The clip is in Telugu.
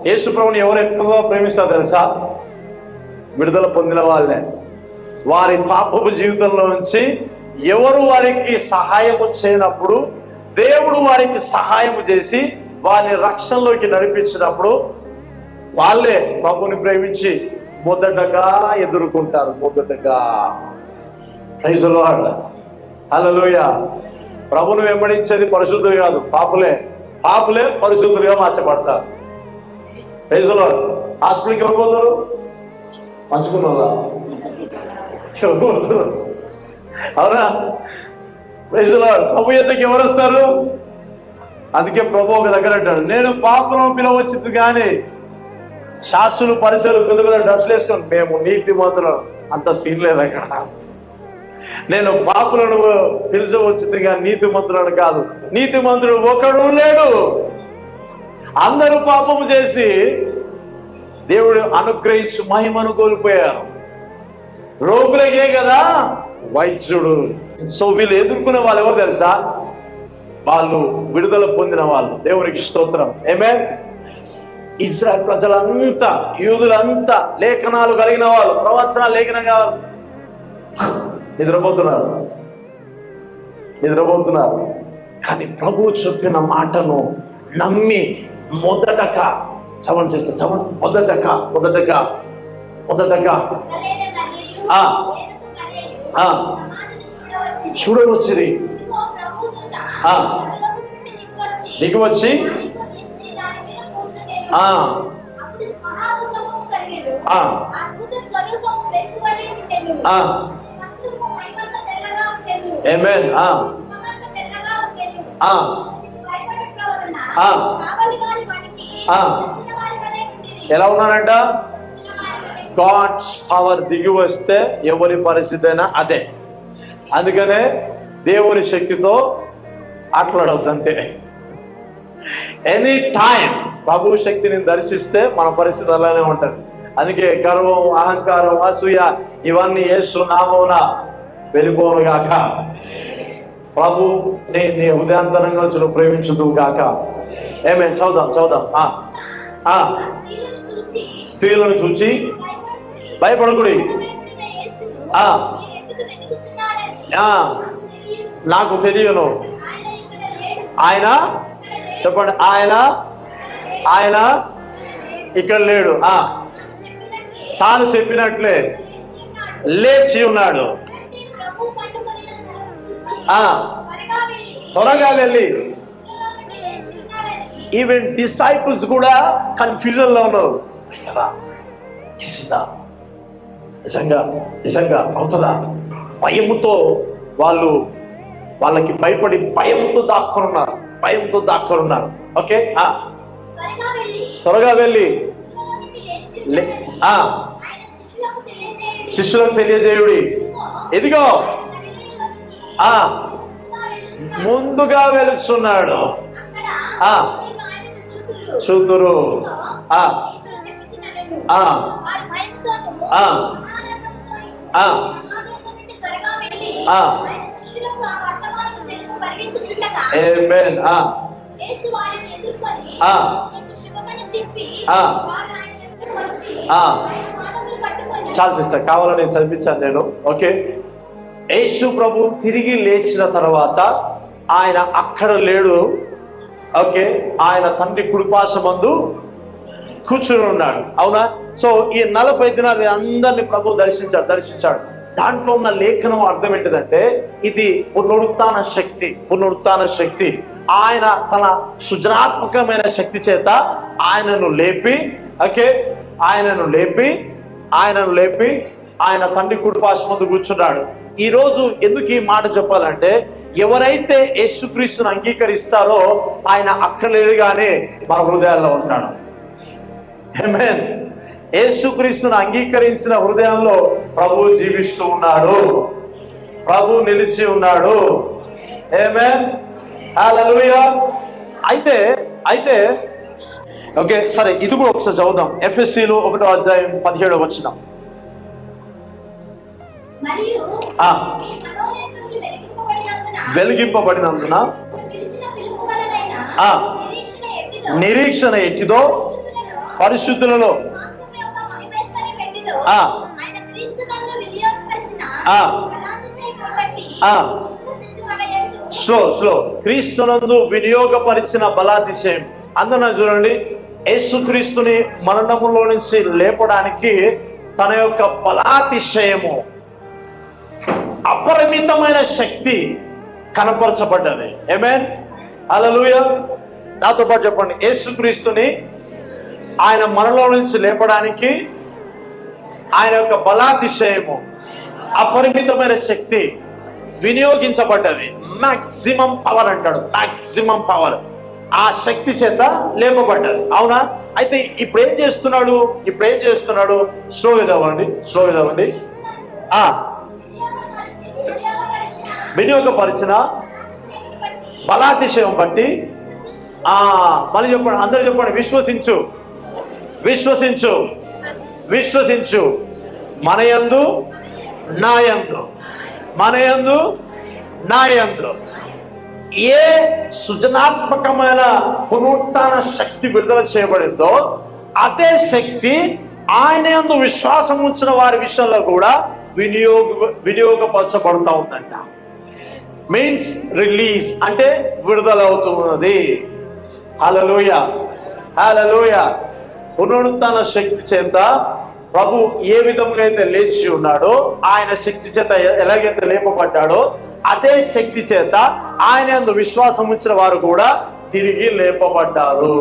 యేసు ప్రభుని ఎవరు ఎక్కువగా ప్రేమిస్తారు తెలుసా? విడుదల పొందిన వాళ్ళే. వారి పాపపు జీవితంలో నుంచి ఎవరు వారికి సహాయము చేయనప్పుడు దేవుడు వారికి సహాయము చేసి వారిని రక్షణలోకి నడిపించినప్పుడు వాళ్ళే ప్రభుని ప్రేమించి మొదటగా ఎదుర్కొంటారు. మొదటగా ప్రైజ్ ది లార్డ్, హల్లెలూయా. ప్రభుని వెంబడించేది పరిశుద్ధులు కాదు, పాపులే పరిశుద్ధులుగా మార్చబడతారు. Praise the lord. హాస్పిటల్కి ఎవరు పోతారు? పంచుకున్నారా? ఎవరు పోతారు? అవునా? Praise the lord. ప్రభు యొద్దకు ఎవరు వస్తారు? అందుకే ప్రభు ఒక దగ్గర అంటాడు, నేను పాపులను పిలవచ్చింది కానీ శాస్త్రులు పరిసరులు పెద్ద డ్రెస్సులు వేసుకొని మేము నీతిమంతులు, అంత సీన్ లేదు అక్కడ. నేను పాపులను పిలిచవచ్చింది కానీ నీతిమంతులను కాదు. నీతిమంతుడు ఒకడు లేడు, అందరూ పాపము చేసి దేవుడు అనుగ్రహించి మహిమను కోల్పోయారు. రోగులకే కదా వైద్యుడు. సో వీళ్ళు ఎదుర్కొనే వాళ్ళు ఎవరు తెలుసా? వాళ్ళు విడుదల పొందిన వాళ్ళు. దేవునికి స్తోత్రం. ఆమేన్. ఇజ్రాయెల్ ప్రజలంతా, యూదులంతా లేఖనాలు కలిగిన వాళ్ళు, ప్రవచనాలు లేఖనం కావాలి. నిద్రపోతున్నారు. కానీ ప్రభువు చెప్పిన మాటను నమ్మి మొదటగా చూడవచ్చింది. దిగివచ్చి ఎలా ఉన్నారంట? గాడ్స్ పవర్ దిగి వస్తే ఎవరి పరిస్థితి అయినా అదే. అందుకనే దేవుని శక్తితో ఆటలాడవద్దంతే. ఎనీ టైం ప్రభు శక్తిని దర్శిస్తే మన పరిస్థితి అలానే ఉంటది. అందుకే గర్వం, అహంకారం, అసూయ ఇవన్నీ యేసు నామమున వెళ్ళిపోను గాక. ప్రభు నీ హృదయాంతరంగా నుంచి ప్రేమించుదు గాక. ఏమే చదువుదాం. స్త్రీలను చూచి భయపడకుడి. నాకు తెలియను. ఆయన చెప్పండి, ఆయన ఇక్కడ లేడు. తాను చెప్పినట్లే లేచి ఉన్నాడు. త్వరగా వెళ్ళి. ఈవెన్ డిసైపుల్స్ కూడా కన్ఫ్యూజన్ లో ఉన్నారు. నిజంగా అవుతుందా? భయముతో వాళ్ళకి భయపడి భయంతో దాక్కున్నారు. ఓకే, త్వరగా వెళ్ళి శిష్యులకు తెలియజేయుడి. ఇదిగో ముందుగా వెలుస్తున్నాడు, చూతురు. చాలా సిస్టర్ కావాలని నేను చదివించాను నేను. ఓకే, యేసు ప్రభు తిరిగి లేచిన తర్వాత ఆయన అక్కడ లేడు. ఓకే, ఆయన తండ్రి కుడిపార్శ్వమందు కూర్చుని ఉన్నాడు. అవునా? సో ఈ 40 దినాలు అందరినీ ప్రభు దర్శించాడు. దాంట్లో ఉన్న లేఖనం అర్థం ఏంటిదంటే ఇది పునరుత్థాన శక్తి. ఆయన తన సృజనాత్మకమైన శక్తి చేత ఆయనను లేపి ఆయన తండ్రి కుడిపార్శ్వమందు కూర్చున్నాడు. ఈ రోజు ఎందుకు ఈ మాట చెప్పాలంటే, ఎవరైతే యేసుక్రీస్తుని అంగీకరిస్తారో ఆయన అక్కడ లేడుగానే మన హృదయాల్లో ఉంటాడు. ఆమేన్. యేసుక్రీస్తుని అంగీకరించిన హృదయంలో ప్రభువు జీవిస్తూ ఉన్నాడు, ప్రభు నిలిచి ఉన్నాడు. ఆమేన్, హల్లెలూయా. అయితే ఓకే, సరే, ఇది కూడా ఒకసారి చదువుదాం. ఎఫెసీలు 1వ అధ్యాయం 17వ వచనం. వెలిగింపబడినందున నిరీక్షణ ఎట్టిదో పరిశుద్ధులలో స్లో క్రీస్తునందు వినియోగపరిచిన బలాతిశయం. అందున చూడండి, యేసుక్రీస్తుని మరణములో నుంచి లేపడానికి తన యొక్క బలాతిశయము, అపరిమితమైన శక్తి కనపరచబడ్డది. ఆమేన్, హల్లెలూయా. నాతో పాటు చెప్పండి, యేసుక్రీస్తుని ఆయన మనలో నుంచి లేపడానికి ఆయన యొక్క బలాతిశయము, అపరిమితమైన శక్తి వినియోగించబడ్డది. మాక్సిమం పవర్ అంటాడు, మాక్సిమం పవర్. ఆ శక్తి చేత లేపబడ్డది. అవునా? అయితే ఇప్పుడు ఏం చేస్తున్నాడు? స్లోగా చదవండి. వినియోగపరిచిన బలాతిశయం బట్టి, మళ్ళీ చెప్పండి, అందరూ చెప్పండి, విశ్వసించు మనయందు నాయందు ఏ సృజనాత్మకమైన పునరుత్థాన శక్తి విడుదల చేయబడిందో అదే శక్తి ఆయన యందు విశ్వాసం ఉంచిన వారి విషయంలో కూడా వినియోగపరచబడుతూ ఉందంట. మీన్స్ రిలీజ్ అంటే విడుదల అవుతున్నది. హల్లెలూయా. పునరుత్థాన శక్తి చేత ప్రభు ఏ విధంగా అయితే లేచి ఉన్నాడో, ఆయన శక్తి చేత ఎలాగైతే లేపబడ్డాడో అదే శక్తి చేత ఆయన యందు విశ్వాసం ఉంచిన వారు కూడా తిరిగి లేపబడ్డారు.